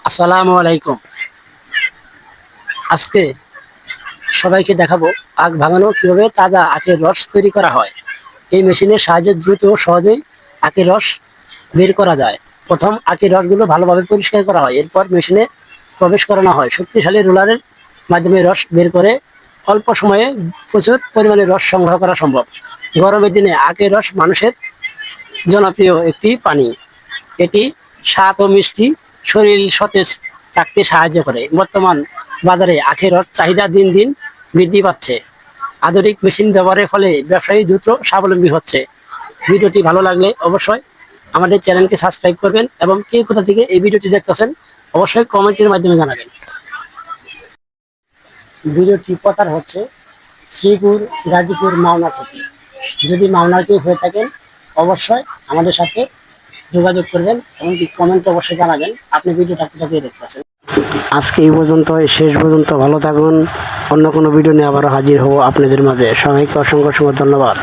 আসসালামু আলাইকুম। আজকে সবাইকে দেখাবো আখ ভাঙানো কিভাবে তাজা আখের রস তৈরি করা হয়। এই মেশিনের সাহায্যে দ্রুত ও সহজেই আখের রস বের করা যায়। প্রথম আখের রসগুলো ভালোভাবে পরিষ্কার করা হয়, এরপর মেশিনে প্রবেশ করানো হয়। শক্তিশালী রোলারের মাধ্যমে রস বের করে অল্প সময়ে প্রচুর পরিমাণে রস সংগ্রহ করা সম্ভব। গরমের দিনে আখের রস মানুষের জনপ্রিয় একটি পানীয়। এটি স্বাদ ও মিষ্টি, শরীর সতেজ রাখতে সাহায্য করে। বর্তমান বাজারে আখের রস চাহিদা দিন দিন বৃদ্ধি পাচ্ছে। আধুনিক মেশিন ব্যবহারের ফলে ব্যবসায়ী দ্রুত স্বাবলম্বী হচ্ছে। ভিডিওটি ভালো লাগলে অবশ্যই আমাদের চ্যানেলকে সাবস্ক্রাইব করবেন এবং কে কোথা থেকে এই ভিডিওটি দেখতেছেন অবশ্যই কমেন্টের মাধ্যমে জানাবেন। ভিডিওটি প্রচার হচ্ছে শ্রীপুর, গাজীপুর, মাওনা থেকে। যদি মাওনার কেউ হয়ে থাকেন অবশ্যই আমাদের সাথে যোগাযোগ করবেন এবং কমেন্ট অবশ্যই জানাবেন আপনি ভিডিওটা কোথা থেকে দেখতেছেন। আজকে এই পর্যন্ত, শেষ পর্যন্ত ভালো থাকুন। অন্য কোনো ভিডিও নিয়ে আবারও হাজির হব আপনাদের মাঝে। সবাইকে অসংখ্য অসংখ্য ধন্যবাদ।